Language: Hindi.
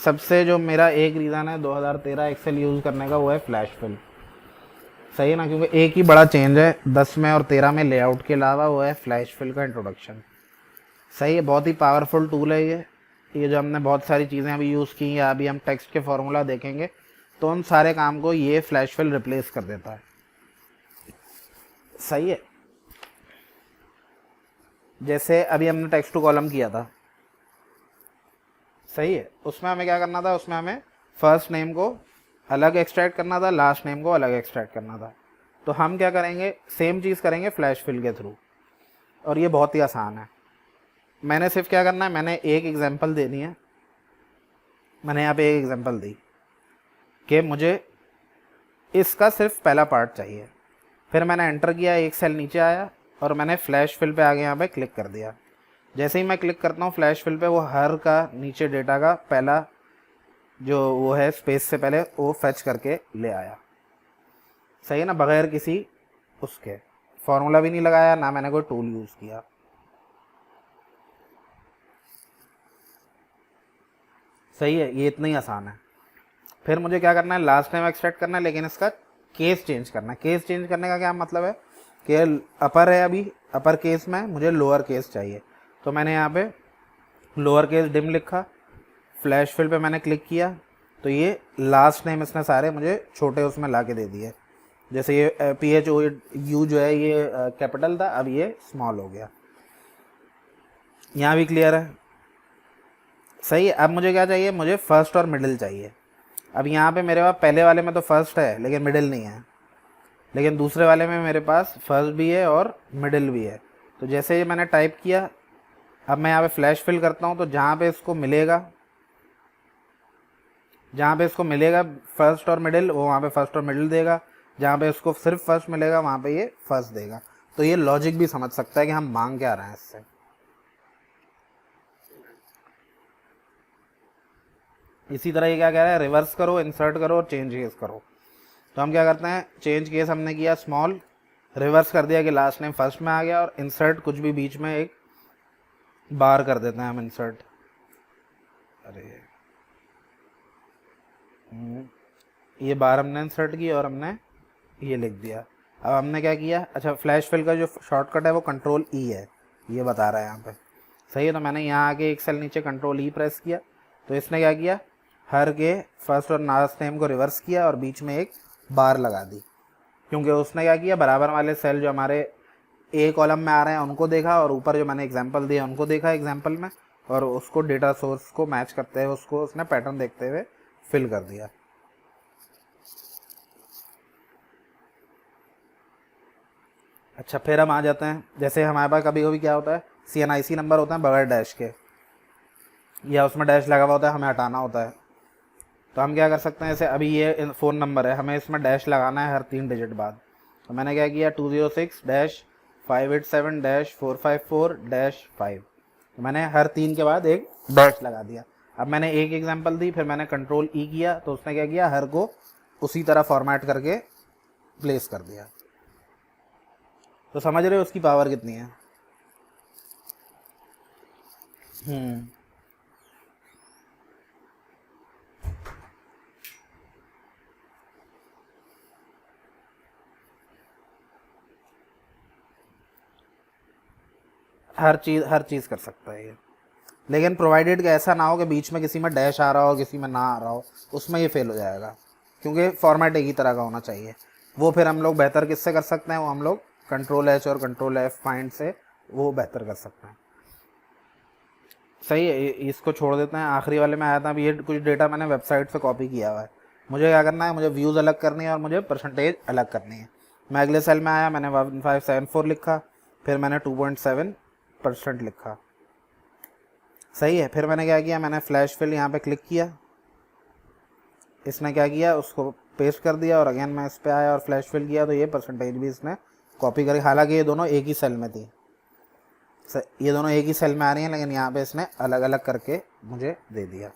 सबसे जो मेरा एक रीज़न है 2013 एक्सेल यूज़ करने का, वो है फ्लैश फिल। सही है ना, क्योंकि एक ही बड़ा चेंज है 10 में और 13 में लेआउट के अलावा, वो है फ्लैश फिल का इंट्रोडक्शन। सही है, बहुत ही पावरफुल टूल है ये जो हमने बहुत सारी चीज़ें अभी यूज़ की या अभी हम टेक्स्ट के फॉर्मूला देखेंगे तो उन सारे काम को ये फ्लैश फिल रिप्लेस कर देता है। सही है, जैसे अभी हमने टेक्स्ट टू कॉलम किया था। सही है, उसमें हमें क्या करना था, उसमें हमें फर्स्ट नेम को अलग एक्सट्रैक्ट करना था, लास्ट नेम को अलग एक्सट्रैक्ट करना था। तो हम क्या करेंगे, सेम चीज़ करेंगे फ्लैश फिल के थ्रू, और ये बहुत ही आसान है। मैंने सिर्फ क्या करना है, मैंने एक एग्जांपल देनी है। मैंने यहाँ पे एक एग्जांपल दी कि मुझे इसका सिर्फ पहला पार्ट चाहिए। फिर मैंने एंटर किया, एक सेल नीचे आया और मैंने फ्लैश फिल पे आगे यहाँ पे क्लिक कर दिया। जैसे ही मैं क्लिक करता हूँ फ्लैश फिल पे, वो हर का नीचे डेटा का पहला जो वो है स्पेस से पहले वो फेच करके ले आया। सही है ना, बगैर किसी उसके फॉर्मूला भी नहीं लगाया, ना मैंने कोई टूल यूज़ किया। सही है, ये इतना ही आसान है। फिर मुझे क्या करना है, लास्ट नेम एक्सट्रैक्ट करना है, लेकिन इसका केस चेंज करना है। केस चेंज करने का क्या मतलब है कि अपर है, अभी अपर केस में मुझे लोअर केस चाहिए। तो मैंने यहाँ पे लोअर केस डिम लिखा, फ्लैश फिल पे मैंने क्लिक किया, तो ये लास्ट नेम इसने सारे मुझे छोटे उसमें ला के दे दिए। जैसे ये PHOU जो है ये कैपिटल था, अब ये स्मॉल हो गया। यहाँ भी क्लियर है। सही है, अब मुझे क्या चाहिए, मुझे फर्स्ट और मिडिल चाहिए। अब यहाँ पे मेरे पास पहले वाले में तो फर्स्ट है लेकिन मिडिल नहीं है, लेकिन दूसरे वाले में मेरे पास फर्स्ट भी है और मिडिल भी है। तो जैसे ये मैंने टाइप किया, अब मैं यहाँ पे फ्लैश फिल करता हूँ, तो जहाँ पे इसको मिलेगा फर्स्ट और मिडिल, वो वहाँ पे फर्स्ट और मिडिल देगा। जहाँ पे इसको सिर्फ फर्स्ट मिलेगा वहाँ पे ये फर्स्ट देगा। तो ये लॉजिक भी समझ सकता है कि हम मांग क्या रहे हैं इससे। इसी तरह ये क्या कह रहा है, रिवर्स करो, इंसर्ट करो और चेंज केस करो। तो हम क्या करते हैं, चेंज केस हमने किया स्मॉल, रिवर्स कर दिया कि लास्ट नेम फर्स्ट में आ गया, और इंसर्ट कुछ भी बीच में एक बार कर देते हैं हम इंसर्ट। अरे ये बार हमने इंसर्ट की और हमने ये लिख दिया। अब हमने क्या किया, अच्छा फ्लैश फिल का जो शॉर्टकट है वो कंट्रोल E है, ये बता रहा है यहाँ पे। सही है, तो मैंने यहाँ आके एक सेल नीचे कंट्रोल E प्रेस किया, तो इसने क्या किया, हर के फर्स्ट और लास्ट नेम को रिवर्स किया और बीच में एक बार लगा दी। क्योंकि उसने क्या किया, बराबर वाले सेल जो हमारे A कॉलम में आ रहे हैं उनको देखा, और ऊपर जो मैंने एग्जाम्पल दिया उनको देखा एग्जाम्पल में, और उसको डेटा सोर्स को मैच करते हुए उसको उसने पैटर्न देखते हुए फिल कर दिया। अच्छा, फिर हम आ जाते हैं, जैसे हमारे पास कभी कभी क्या होता है, CNIC नंबर होता है बगैर डैश के, या उसमें डैश लगा हुआ होता है, हमें हटाना होता है। तो हम क्या कर सकते हैं, जैसे अभी ये फ़ोन नंबर है, हमें इसमें डैश लगाना है हर 3 डिजिट बाद। तो मैंने क्या किया, 206-587-454-5। तो मैंने हर 3 के बाद एक डैश लगा दिया। अब मैंने एक एग्जांपल दी, फिर मैंने कंट्रोल E किया, तो उसने क्या किया, हर को उसी तरह फॉर्मेट करके प्लेस कर दिया। तो समझ रहे हो उसकी पावर कितनी है। हर चीज़ कर सकता है ये, लेकिन प्रोवाइडेड कि ऐसा ना हो कि बीच में किसी में डैश आ रहा हो किसी में ना आ रहा हो, उसमें ये फेल हो जाएगा। क्योंकि फॉर्मेट एक ही तरह का होना चाहिए। वो फिर हम लोग बेहतर किससे कर सकते हैं, वो हम लोग कंट्रोल H और कंट्रोल F फाइंड से वो बेहतर कर सकते हैं। सही है, इसको छोड़ देते हैं। आखिरी वाले में आया था, अभी ये कुछ डेटा मैंने वेबसाइट से कॉपी किया हुआ है। मुझे क्या करना है, मुझे व्यूज़ अलग करनी है और मुझे परसेंटेज अलग करनी है। मैं अगले सेल में आया, मैंने 1574 लिखा, फिर मैंने 2.7% लिखा। सही है, फिर मैंने क्या किया, मैंने फ्लैश फिल यहाँ पे क्लिक किया, इसने क्या किया, उसको पेस्ट कर दिया, और अगेन मैं इस पर आया और फ्लैश फिल किया, तो ये परसेंटेज भी इसने कॉपी करी। हालांकि ये दोनों एक ही सेल में थी, ये दोनों एक ही सेल में आ रही हैं, लेकिन यहाँ पे इसने अलग अलग करके मुझे दे दिया।